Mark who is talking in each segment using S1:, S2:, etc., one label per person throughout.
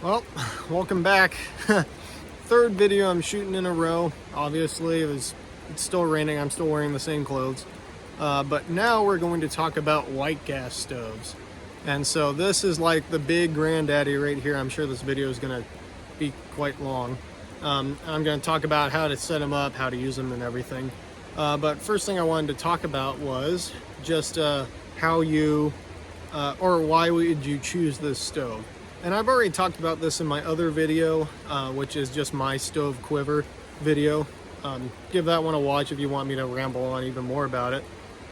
S1: Well, welcome back. Third video I'm shooting in a row. Obviously, it's still raining. I'm still wearing the same clothes. But now we're going to talk about white gas stoves. And so this is like the big granddaddy right here. I'm sure this video is going to be quite long. I'm going to talk about how to set them up, how to use them, and everything. But first thing I wanted to talk about was just how you, or why would you choose this stove. And I've already talked about this in my other video, which is just my stove quiver video. Give that one a watch if you want me to ramble on even more about it.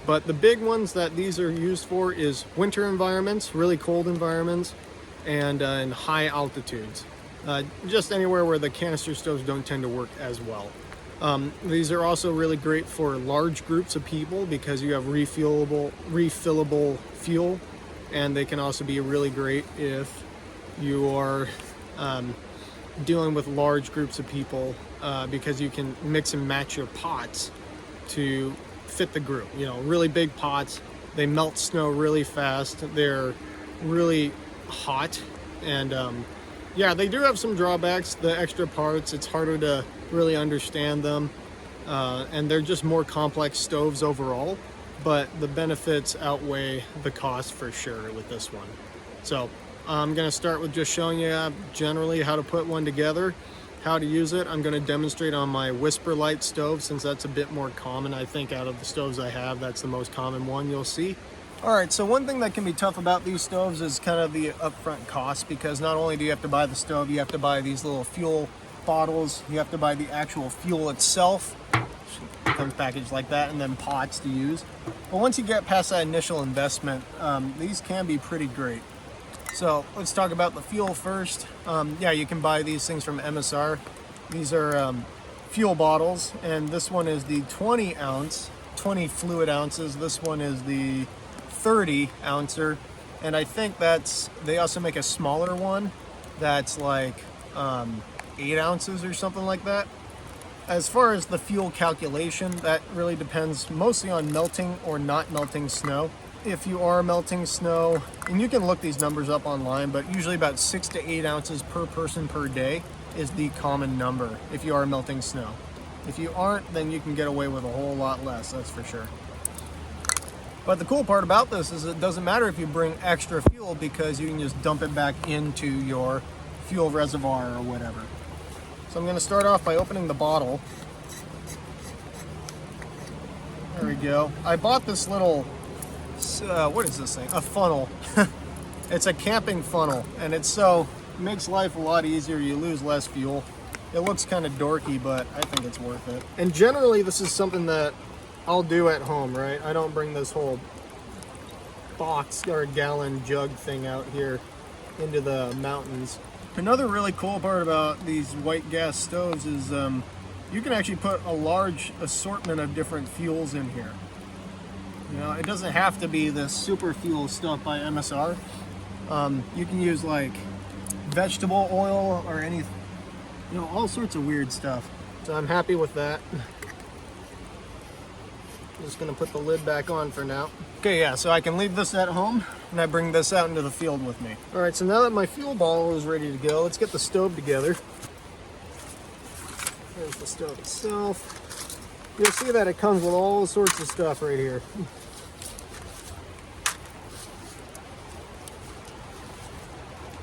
S1: But the big ones that these are used for is winter environments, really cold environments, and in high altitudes. Just anywhere where the canister stoves don't tend to work as well. These are also really great for large groups of people because you have refillable fuel, and they can also be really great if you are dealing with large groups of people because you can mix and match your pots to fit the group. You know, really big pots, they melt snow really fast, they're really hot, and yeah, they do have some drawbacks. The extra parts, it's harder to really understand them, and they're just more complex stoves overall, but the benefits outweigh the cost for sure with this one. So I'm going to start with just showing you generally how to put one together, how to use it. I'm going to demonstrate on my Whisper Light stove since that's a bit more common. I think out of the stoves I have, that's the most common one you'll see. Alright, so one thing that can be tough about these stoves is kind of the upfront cost, because not only do you have to buy the stove, you have to buy these little fuel bottles, you have to buy the actual fuel itself. It comes packaged like that, and then pots to use. But once you get past that initial investment, these can be pretty great. So let's talk about the fuel first. Yeah, you can buy these things from MSR. These are fuel bottles, and this one is the 20 fluid ounces. This one is the 30 ouncer, and I think they also make a smaller one that's like 8 ounces or something like that. As far as the fuel calculation, that really depends mostly on melting or not melting snow. If you are melting snow, and you can look these numbers up online, but usually about 6 to 8 ounces per person per day is the common number if you are melting snow. If you aren't, then you can get away with a whole lot less, that's for sure. But the cool part about this is it doesn't matter if you bring extra fuel, because you can just dump it back into your fuel reservoir or whatever. So I'm going to start off by opening the bottle. There we go. I bought this little, what is this thing? A funnel. It's a camping funnel, and it makes life a lot easier. You lose less fuel. It looks kind of dorky, but I think it's worth it. And generally, this is something that I'll do at home, right? I don't bring this whole box or gallon jug thing out here into the mountains. Another really cool part about these white gas stoves is you can actually put a large assortment of different fuels in here. You know, it doesn't have to be the super fuel stuff by MSR. You can use like vegetable oil or any, all sorts of weird stuff. So I'm happy with that. I'm just gonna put the lid back on for now. Okay, yeah, so I can leave this at home and I bring this out into the field with me. All right, so now that my fuel bottle is ready to go, let's get the stove together. There's the stove itself. You'll see that it comes with all sorts of stuff right here.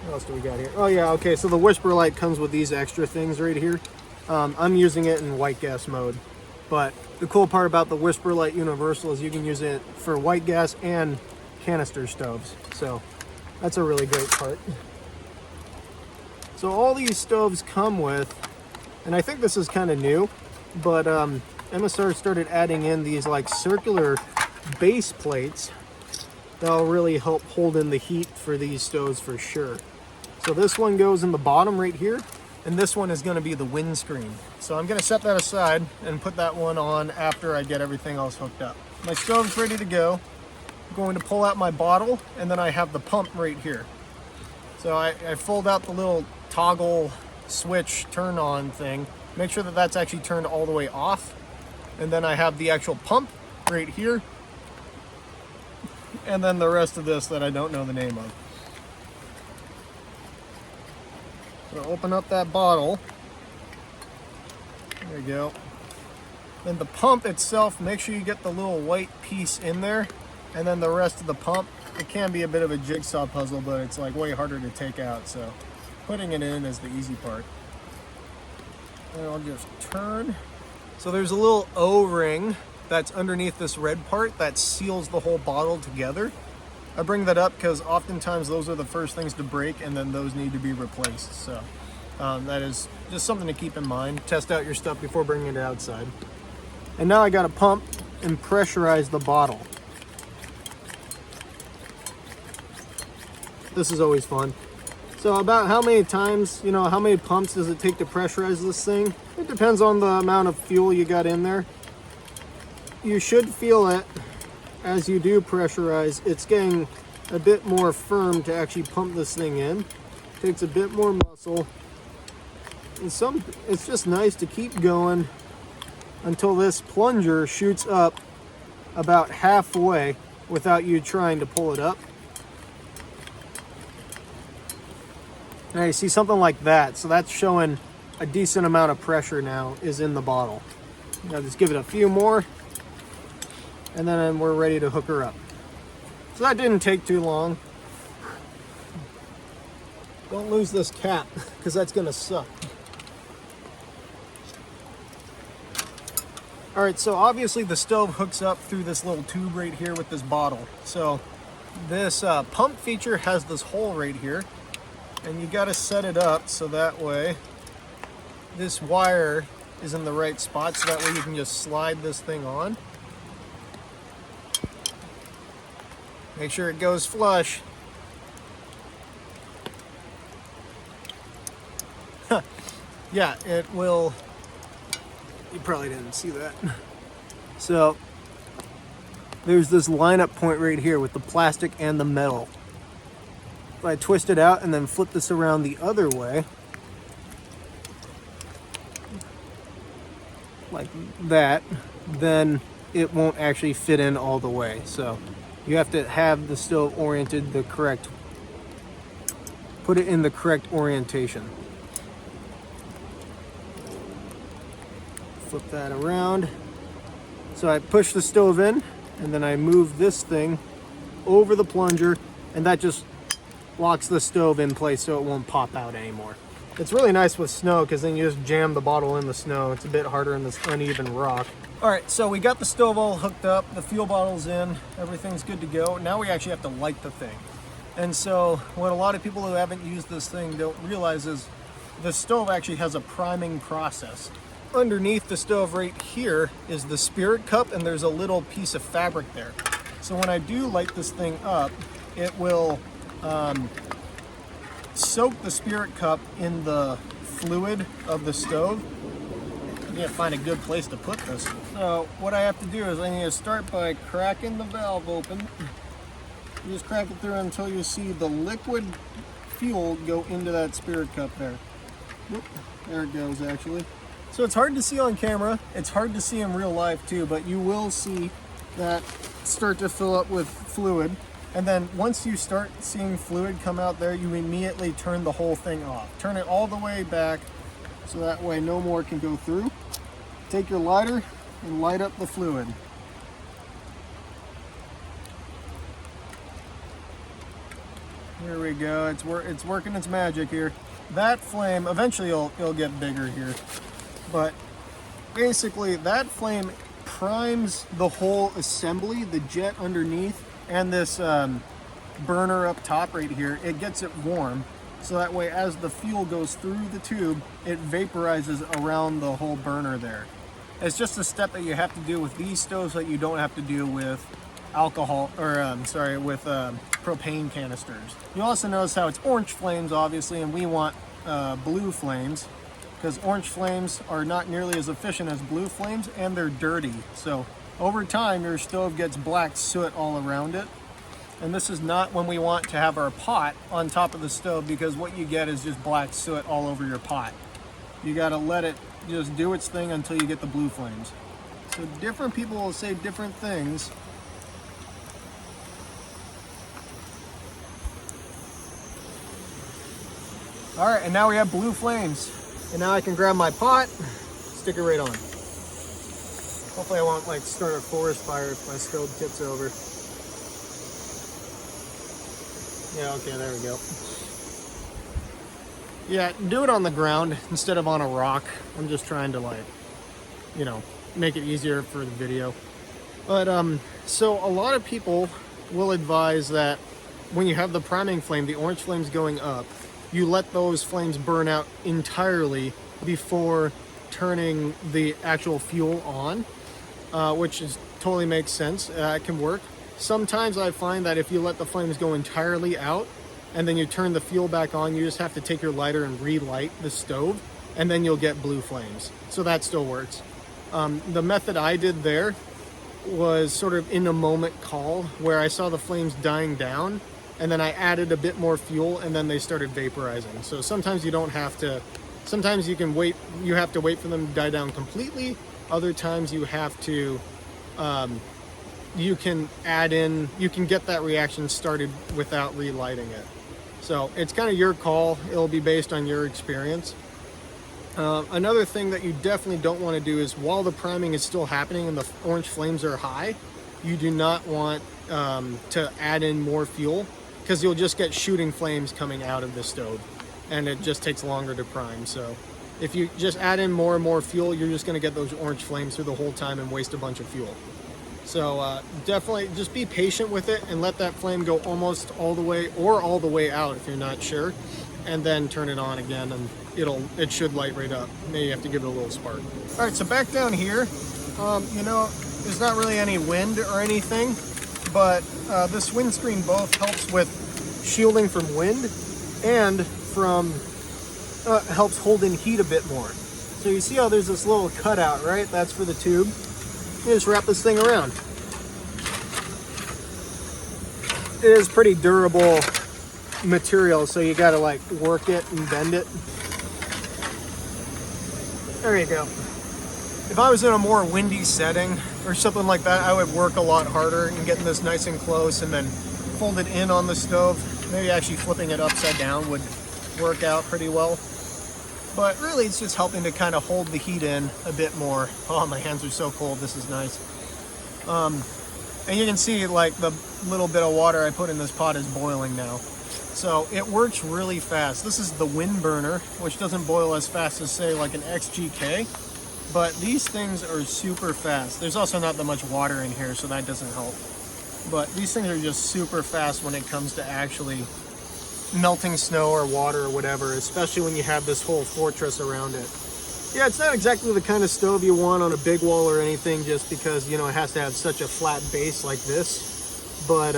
S1: What else do we got here? Oh yeah, okay, so the Whisper Light comes with these extra things right here. I'm using it in white gas mode. But the cool part about the Whisper Light Universal is you can use it for white gas and canister stoves. So that's a really great part. So all these stoves come with, and I think this is kind of new, but MSR started adding in these like circular base plates that'll really help hold in the heat for these stoves for sure. So this one goes in the bottom right here, and this one is going to be the windscreen. So I'm going to set that aside and put that one on after I get everything else hooked up. My stove's ready to go. I'm going to pull out my bottle, and then I have the pump right here. So I fold out the little toggle switch turn on thing, make sure that that's actually turned all the way off, and then I have the actual pump right here, and then the rest of this that I don't know the name of. So open up that bottle. There you go. Then the pump itself, make sure you get the little white piece in there, and then the rest of the pump. It can be a bit of a jigsaw puzzle, but it's like way harder to take out, so putting it in is the easy part. And I'll just turn. So there's a little O-ring that's underneath this red part that seals the whole bottle together. I bring that up because oftentimes those are the first things to break, and then those need to be replaced. So that is just something to keep in mind. Test out your stuff before bringing it outside. And now I got to pump and pressurize the bottle. This is always fun. So about how many times, how many pumps does it take to pressurize this thing? It depends on the amount of fuel you got in there. You should feel it as you do pressurize. It's getting a bit more firm to actually pump this thing in. It takes a bit more muscle. And it's just nice to keep going until this plunger shoots up about halfway without you trying to pull it up. Now you see something like that, so that's showing a decent amount of pressure now is in the bottle. Now just give it a few more, and then we're ready to hook her up. So that didn't take too long. Don't lose this cap, because that's gonna suck. All right, so obviously the stove hooks up through this little tube right here with this bottle. So this pump feature has this hole right here, and you got to set it up so that way this wire is in the right spot, so that way you can just slide this thing on. Make sure it goes flush. Yeah, it will. You probably didn't see that. So there's this lineup point right here with the plastic and the metal. If I twist it out and then flip this around the other way, like that, then it won't actually fit in all the way. So you have to have the stove oriented the correct, put it in the correct orientation. Flip that around. So I push the stove in, and then I move this thing over the plunger, and that just locks the stove in place so it won't pop out anymore. It's really nice with snow because then you just jam the bottle in the snow. It's a bit harder in this uneven rock. All right, so we got the stove all hooked up, the fuel bottle's in, everything's good to go. Now we actually have to light the thing. And so what a lot of people who haven't used this thing don't realize is the stove actually has a priming process. Underneath the stove right here is the spirit cup, and there's a little piece of fabric there. So when I do light this thing up, it will soak the spirit cup in the fluid of the stove. I can't find a good place to put this. So what I have to do is I need to start by cracking the valve open. You just crack it through until you see the liquid fuel go into that spirit cup there. Whoop, there it goes actually. So it's hard to see on camera. It's hard to see in real life too, but you will see that start to fill up with fluid. And then once you start seeing fluid come out there, you immediately turn the whole thing off. Turn it all the way back so that way no more can go through. Take your lighter and light up the fluid. Here we go. It's working its magic here. That flame, eventually it'll get bigger here. But basically that flame primes the whole assembly, the jet underneath, and this burner up top right here. It gets it warm, so that way as the fuel goes through the tube, it vaporizes around the whole burner there. It's just a step that you have to do with these stoves that you don't have to do with alcohol, or with propane canisters. You also notice how it's orange flames, obviously, and we want blue flames, because orange flames are not nearly as efficient as blue flames, and they're dirty. So over time, your stove gets black soot all around it. And this is not when we want to have our pot on top of the stove, because what you get is just black soot all over your pot. You gotta let it just do its thing until you get the blue flames. So different people will say different things. All right, and now we have blue flames. And now I can grab my pot, stick it right on. Hopefully I won't like start a forest fire if my stove tips over. Yeah, okay, there we go. Yeah, do it on the ground instead of on a rock. I'm just trying to like, you know, make it easier for the video. But so a lot of people will advise that when you have the priming flame, the orange flames going up, you let those flames burn out entirely before turning the actual fuel on, which totally makes sense. It can work. Sometimes I find that if you let the flames go entirely out and then you turn the fuel back on, you just have to take your lighter and relight the stove, and then you'll get blue flames. So that still works. The method I did there was sort of in a moment call, where I saw the flames dying down and then I added a bit more fuel and then they started vaporizing. So sometimes you don't have to, sometimes you can wait, you have to wait for them to die down completely. Other times you have to, you can add in, you can get that reaction started without relighting it. So it's kind of your call. It'll be based on your experience. Another thing that you definitely don't want to do is, while the priming is still happening and the orange flames are high, you do not want to add in more fuel, because you'll just get shooting flames coming out of the stove and it just takes longer to prime. So if you just add in more and more fuel, you're just going to get those orange flames through the whole time and waste a bunch of fuel. So definitely just be patient with it and let that flame go almost all the way, or all the way out if you're not sure, and then turn it on again and it should light right up. Maybe you have to give it a little spark. All right, so back down here, you know, there's not really any wind or anything, but this windscreen both helps with shielding from wind and from helps hold in heat a bit more. So you see how there's this little cutout, right? That's for the tube. You just wrap this thing around. It is pretty durable material, so you gotta like work it and bend it. There you go. If I was in a more windy setting or something like that, I would work a lot harder in getting this nice and close and then fold it in on the stove. Maybe actually flipping it upside down would work out pretty well. But really it's just helping to kind of hold the heat in a bit more. Oh, my hands are so cold, this is nice. And you can see like the little bit of water I put in this pot is boiling now. So it works really fast. This is the wind burner, which doesn't boil as fast as say like an XGK, but these things are super fast. There's also not that much water in here, so that doesn't help. But these things are just super fast when it comes to actually melting snow or water or whatever, especially when you have this whole fortress around it. Yeah, it's not exactly the kind of stove you want on a big wall or anything, just because, you know, it has to have such a flat base like this. But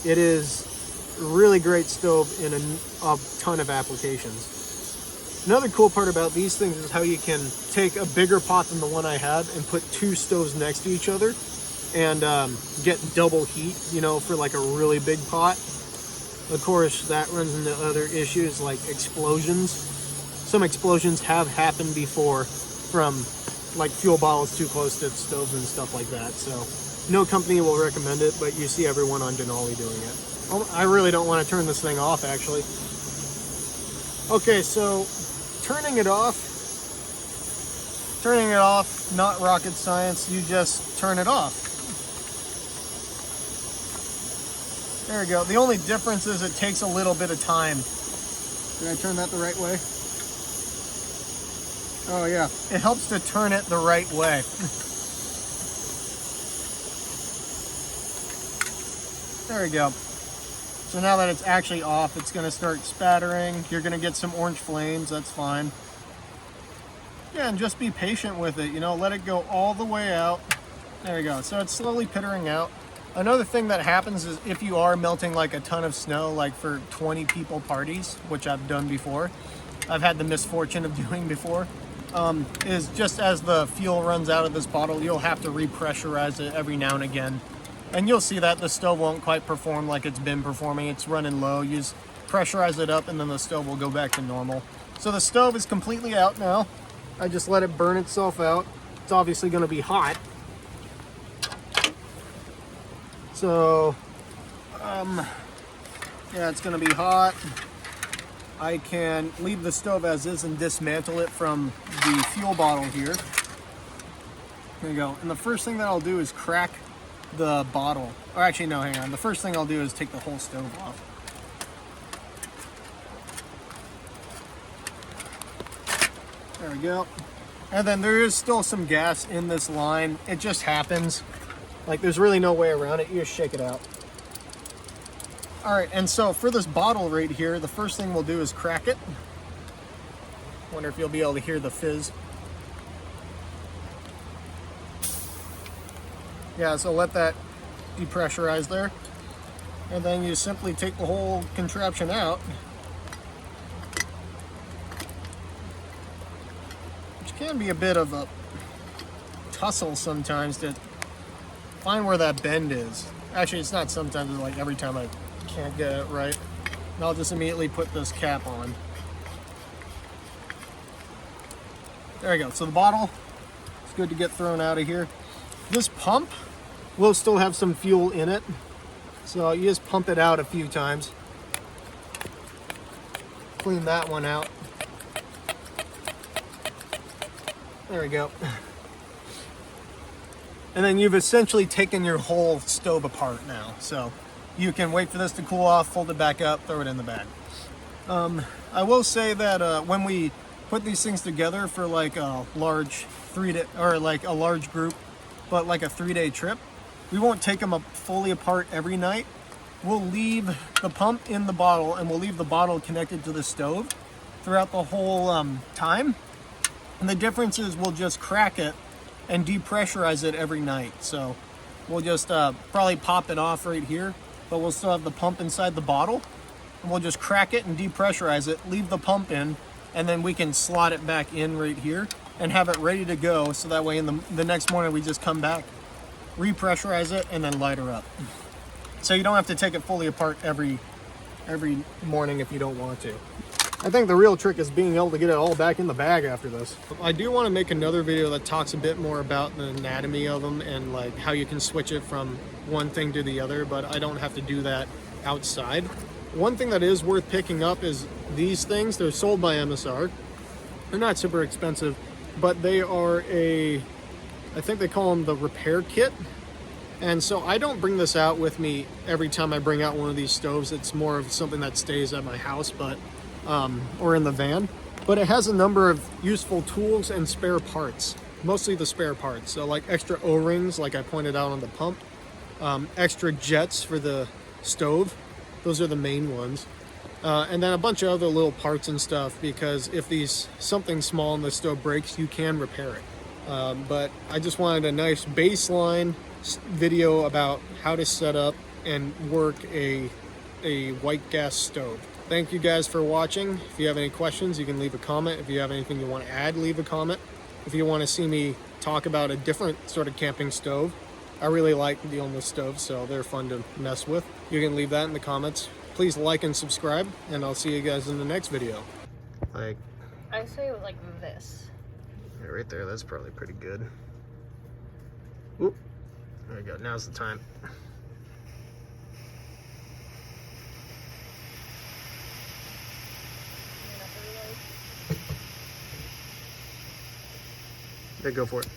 S1: it is a really great stove in a ton of applications. Another cool part about these things is how you can take a bigger pot than the one I had and put two stoves next to each other and get double heat, you know, for like a really big pot. Of course, that runs into other issues like explosions. Some explosions have happened before from like fuel bottles too close to stoves and stuff like that. So no company will recommend it, but you see everyone on Denali doing it. I really don't want to turn this thing off, actually. Okay, so turning it off, not rocket science. You just turn it off. There we go. The only difference is it takes a little bit of time. Did I turn that the right way? Oh yeah, it helps to turn it the right way. There we go. So now that it's actually off, it's going to start spattering. You're going to get some orange flames, that's fine. Yeah, and just be patient with it, you know, let it go all the way out. There we go. So it's slowly pittering out. Another thing that happens is if you are melting like a ton of snow, like for 20 people parties, which I've done before, I've had the misfortune of doing before, is just as the fuel runs out of this bottle, you'll have to repressurize it every now and again. And you'll see that the stove won't quite perform like it's been performing. It's running low. You just pressurize it up and then the stove will go back to normal. So the stove is completely out now. I just let it burn itself out. It's obviously going to be hot. So, yeah, it's going to be hot. I can leave the stove as is and dismantle it from the fuel bottle here. There you go. And the first thing that I'll do is crack the bottle. Or actually, no, hang on. The first thing I'll do is take the whole stove off. There we go. And then there is still some gas in this line. It just happens. Like, there's really no way around it. You just shake it out. All right, and so for this bottle right here, the first thing we'll do is crack it. Wonder if you'll be able to hear the fizz. Yeah, so let that depressurize there. And then you simply take the whole contraption out. Which can be a bit of a tussle sometimes to find where that bend is. Actually, it's not sometimes, it's like every time I can't get it right. And I'll just immediately put this cap on. There we go. So the bottle is good to get thrown out of here. This pump will still have some fuel in it. So you just pump it out a few times. Clean that one out. There we go. And then you've essentially taken your whole stove apart now. So you can wait for this to cool off, fold it back up, throw it in the bag. I will say that when we put these things together for like a large a large group, but like a 3-day trip, we won't take them fully apart every night. We'll leave the pump in the bottle and we'll leave the bottle connected to the stove throughout the whole time. And the difference is we'll just crack it and depressurize it every night. So we'll just probably pop it off right here, but we'll still have the pump inside the bottle. And we'll just crack it and depressurize it, leave the pump in, and then we can slot it back in right here and have it ready to go. So that way in the next morning we just come back, repressurize it, and then light her up. So you don't have to take it fully apart every morning if you don't want to. I think the real trick is being able to get it all back in the bag after this. I do want to make another video that talks a bit more about the anatomy of them and like how you can switch it from one thing to the other, but I don't have to do that outside. One thing that is worth picking up is these things. They're sold by MSR. They're not super expensive, but they are I think they call them the repair kit. And so I don't bring this out with me every time I bring out one of these stoves. It's more of something that stays at my house, but or in the van. But it has a number of useful tools and spare parts, mostly the spare parts. So like extra O-rings, like I pointed out on the pump, extra jets for the stove. Those are the main ones. And then a bunch of other little parts and stuff, because if something small in the stove breaks, you can repair it. But I just wanted a nice baseline video about how to set up and work a white gas stove. Thank you guys for watching. If you have any questions, you can leave a comment. If you have anything you want to add, leave a comment. If you want to see me talk about a different sort of camping stove, I really like dealing with stoves, so they're fun to mess with. You can leave that in the comments. Please like and subscribe, and I'll see you guys in the next video. Like,
S2: I say like this.
S1: Yeah, right there, that's probably pretty good. Oop. There we go, now's the time. Yeah, go for it.